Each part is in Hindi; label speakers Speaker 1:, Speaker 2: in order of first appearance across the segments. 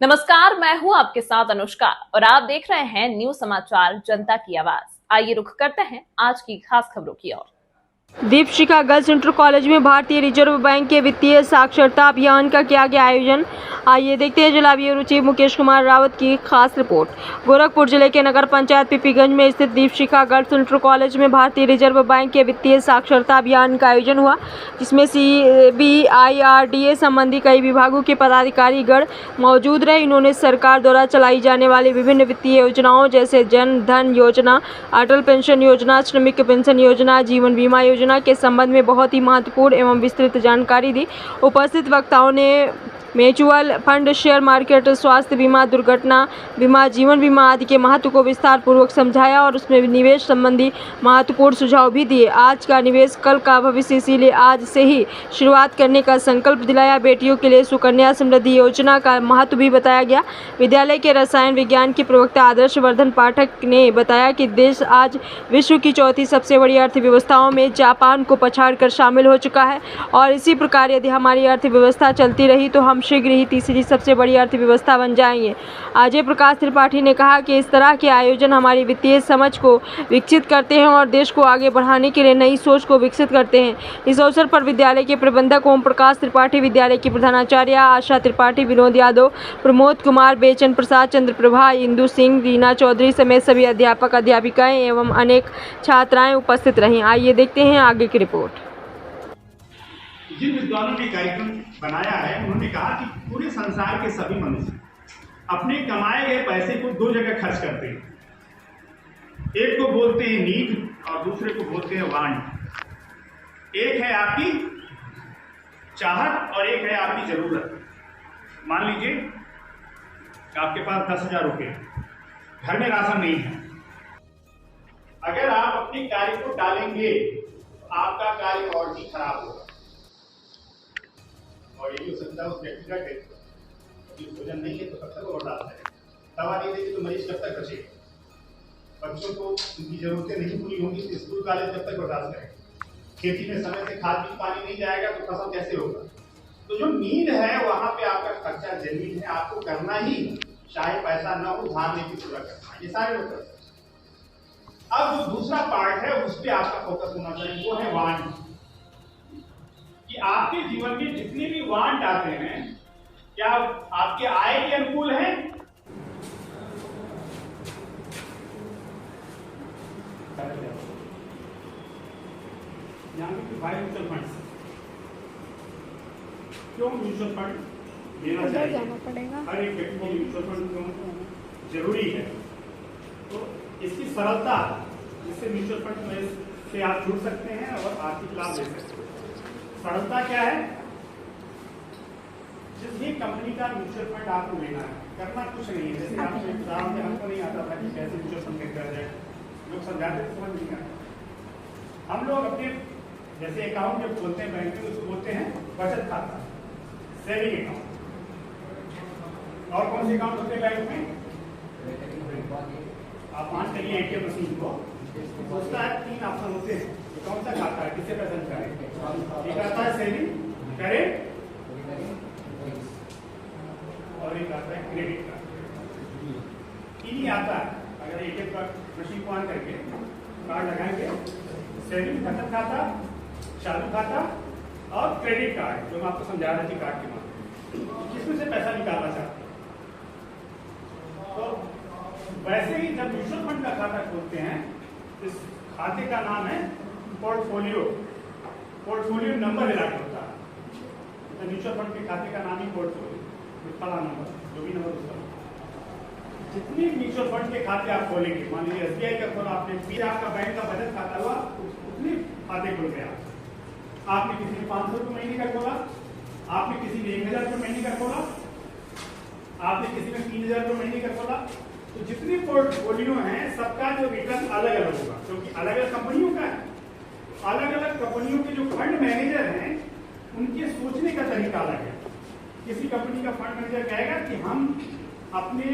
Speaker 1: नमस्कार, मैं हूं आपके साथ अनुष्का और आप देख रहे हैं न्यूज समाचार जनता की आवाज। आइए रुख करते हैं आज की खास खबरों की ओर।
Speaker 2: दीपशिखा गर्ल्स इंटर कॉलेज में भारतीय रिजर्व बैंक के वित्तीय साक्षरता अभियान का किया गया आयोजन। आइए देखते हैं जिला ब्यूरो चीफ मुकेश कुमार रावत की खास रिपोर्ट। गोरखपुर जिले के नगर पंचायत पीपीगंज में स्थित दीपशिखा गर्ल्स इंटर कॉलेज में भारतीय रिजर्व बैंक के वित्तीय साक्षरता अभियान का आयोजन हुआ, जिसमें CBIRDA संबंधी कई विभागों के पदाधिकारी गण मौजूद रहे। इन्होंने सरकार द्वारा चलाई जाने वाली विभिन्न वित्तीय योजनाओं जैसे जन धन योजना, अटल पेंशन योजना, श्रमिक पेंशन योजना, जीवन बीमा योजना के संबंध में बहुत ही महत्वपूर्ण एवं विस्तृत जानकारी दी। उपस्थित वक्ताओं ने म्यूचुअल फंड, शेयर मार्केट, स्वास्थ्य बीमा, दुर्घटना बीमा, जीवन बीमा आदि के महत्व को विस्तार पूर्वक समझाया और उसमें निवेश संबंधी महत्वपूर्ण सुझाव भी दिए। आज का निवेश कल का भविष्य, इसीलिए आज से ही शुरुआत करने का संकल्प दिलाया। बेटियों के लिए सुकन्या समृद्धि योजना का महत्व भी बताया गया। विद्यालय के रसायन विज्ञान के प्रवक्ता आदर्श वर्धन पाठक ने बताया कि देश आज विश्व की चौथी सबसे बड़ी अर्थव्यवस्थाओं में जापान को पछाड़कर शामिल हो चुका है और इसी प्रकार यदि हमारी अर्थव्यवस्था चलती रही तो हम शीघ्र ही तीसरी सबसे बड़ी अर्थव्यवस्था बन जाएंगे। अजय प्रकाश त्रिपाठी ने कहा कि इस तरह के आयोजन हमारी वित्तीय समझ को विकसित करते हैं और देश को आगे बढ़ाने के लिए नई सोच को विकसित करते हैं। इस अवसर पर विद्यालय के प्रबंधक ओम प्रकाश त्रिपाठी, विद्यालय की प्रधानाचार्य आशा त्रिपाठी, विनोद यादव, प्रमोद कुमार, बेचन प्रसाद, चंद्रप्रभा, इंदु सिंह, रीना चौधरी समेत सभी अध्यापक, अध्यापिकाएं एवं अनेक छात्राएं उपस्थित रहीं। आइए देखते हैं आगे की रिपोर्ट।
Speaker 3: जिन विद्वानों ने कार्यक्रम बनाया है, उन्होंने कहा कि पूरे संसार के सभी मनुष्य अपने कमाए गए पैसे को दो जगह खर्च करते हैं। एक को बोलते हैं नीड और दूसरे को बोलते हैं वांट। एक है आपकी चाहत और एक है आपकी जरूरत। मान लीजिए कि आपके पास 10,000 रुपये, घर में राशन नहीं है। अगर आप अपने कार्य को टालेंगे तो आपका कार्य और भी खराब होगा और ये भी हो सकता है उस व्यक्ति का भोजन नहीं है तो कब तक वो लौटाता है। दवा नहीं देगी तो मरीज कब तक बचेगा। बच्चों को उनकी जरूरतें नहीं पूरी होंगी तो स्कूल कॉलेज कब तक बर्दाश्त करेगा। खेती में समय से खाद बीज पानी नहीं जाएगा तो फसल कैसे होगा। तो जो नीड है वहां पे आपका खर्चा जमीन है, आपको करना ही, चाहे पैसा न हो, उधार लेके पूरा करना, ये सारे लोग करते हैं। अब जो दूसरा पार्ट है उस पर आपका फोकस होना चाहिए, वो है वांट। कि आपके जीवन में जितने भी वांट आते हैं क्या आपके आय के अनुकूल हैं? म्यूचुअल फंड क्यों म्यूचुअल फंड लेना चाहिए? हर एक व्यक्ति को म्यूचुअल फंड क्यों जरूरी है? तो इसकी सरलता, जिससे म्यूचुअल फंड से आप जुड़ सकते हैं और आर्थिक लाभ ले सकते हैं। सरलता क्या है? जिस भी कंपनी का म्यूचुअल फंड आपको लेना है, करना कुछ नहीं है। जैसे आपको एग्जाम में हमको नहीं आता था कि कैसे म्यूचुअल फंड किया जाए, लोग समझाते थे, समझ नहीं आता। हम लोग अपने जैसे अकाउंट जब खोलते हैं बैंक में, उसको बोलते हैं बचत खाता, सेविंग अकाउंट। और कौन से अकाउंट होते हैं बैंक में? आप मान करिए एटीएम मशीन को, उसका 3 ऑप्शन होते हैं। कौन सा खाता है, किससे पैसा निकालें? एक आता है सेविंग, करेंट, और एक आता है क्रेडिट कार्ड। इन्हीं आता है। अगर एटीएम का मशीन को ऑन करके कार्ड लगाएंगे, सेविंग बचत खाता, चालू खाता और क्रेडिट कार्ड, जो मैं आपको समझा रहा थी कार्ड के माध्यम, किसमें से पैसा निकालना चाहते हैं। तो वैसे ही जब म्यूचुअल फंड का खाता खोलते हैं, इस खाते का नाम है पोर्टफोलियो। पोर्टफोलियो नंबर अलॉट होता है। तो म्यूचुअल फंड के खाते का नाम ही पोर्टफोलियो, पहला नंबर, जो भी नंबर उसका। जितने म्यूचुअल फंड के खाते आप खोलेंगे, मान लीजिए SBI का खोला आपने, फिर आपका बैंक का बचत खाता हुआ, उतने खाते खुल गए। आपने किसी ने 500 रुपये महीने का खोला, आपने किसी ने 1,000 रुपये महीने का खोला, आपने किसी ने 3,000 रुपये महीने का खोला। तो जितने पोर्टफोलियो हैं सबका जो रिटर्न अलग अलग होगा, क्योंकि अलग अलग कंपनियों का है। अलग अलग कंपनियों के जो फंड मैनेजर हैं उनके सोचने का तरीका अलग है। किसी कंपनी का फंड मैनेजर कहेगा कि हम अपने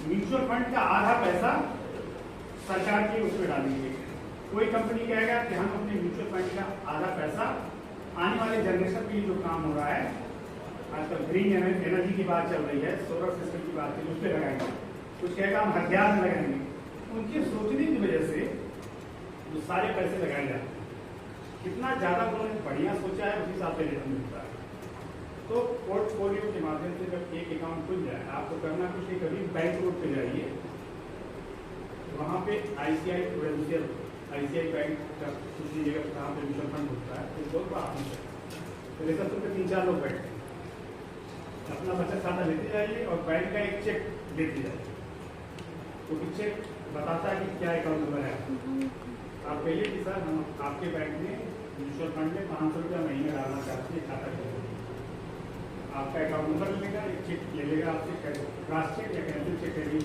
Speaker 3: म्यूचुअल फंड का आधा पैसा सरकार के उसमें डालेंगे। कोई कंपनी कहेगा कि हम अपने म्यूचुअल फंड का आधा पैसा आने वाले जनरेशन के लिए जो काम हो रहा है आजकल ग्रीन एनर्जी की बात चल रही है, सोलर सिस्टम की बात चल रही है, उस पर लगाएंगे, कुछ कहेगा हम हथियार में लगाएंगे। उनके सोचने की वजह से जो सारे पैसे लगाए जाते हैं, कितना ज़्यादा उन्होंने बढ़िया सोचा है उस हिसाब से रिटर्न मिलता है। तो पोर्टफोलियो के माध्यम से जब एक अकाउंट खुल जाए, आपको करना कुछ नहीं, कभी बैंक रोड पे जाइए, वहाँ पे ICICI प्रोडेंशियल ICICI बैंक का कुछ जगह जहाँ पे म्यूचुअल फंड होता है, उस लोग आप नहीं सकते। तो रिसेप्शन पे 3-4 लोग बैठे, अपना बचत खाता लेते जाइए और बैंक का एक चेक देते जाइए, तो चेक बताता है कि क्या अकाउंट नंबर है। आप कहिए कि सर हम आपके बैंक में म्यूचुअल फंड में 500 रुपया महीने डालना चाहते हैं, खाता खोलिए। आपका अकाउंट नंबर लेगा, एक चेक ले लेगा आपसे, क्रॉस चेक या कैंसिल चेक करिए,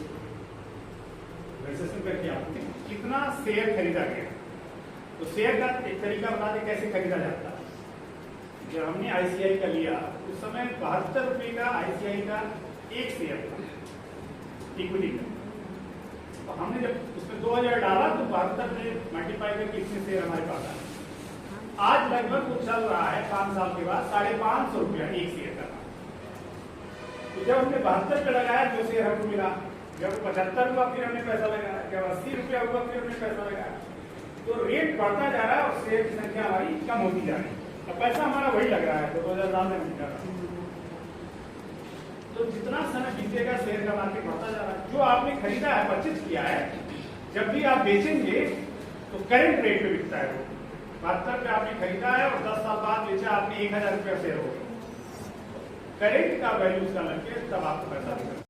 Speaker 3: रजिस्ट्रेशन करके आपने कितना शेयर खरीदा गया। तो शेयर का एक तरीका बता दें कैसे खरीदा जाता है। जब हमने ICICI का लिया उस समय 72 रुपये का ICICI का एक शेयर था इक्विटी का, तो हमने जब उसमें 2000 डाला तो 72 में मल्टीप्लाई करके कितने शेयर हमारे पास आए। आज लगभग वो चल रहा है 5 साल के बाद 550 रुपया एक शेयर का। तो जब हमने 72 पे लगाया जो शेयर हमको मिला, जब 75 हुआ फिर हमने पैसा लगाया, जब 80 रुपया हुआ फिर हमने पैसा लगाया, तो रेट बढ़ता जा रहा है और शेयर की संख्या हमारी कम होती जा रही है, और पैसा हमारा वही लग रहा है तो 2000 में मिल रहा है। तो जितना समय बीतेगा शेयर का मार्केट बढ़ता जा रहा है। जो आपने खरीदा है, परचेज किया है, जब भी आप बेचेंगे तो करेंट रेट पे बिकता है। 72 पे आपने खरीदा है और 10 साल बाद बेचा आपने 1000 रुपया शेयर हो गया, करेंट का वैल्यू उसका लग के तब आपको पैसा मिलेगा।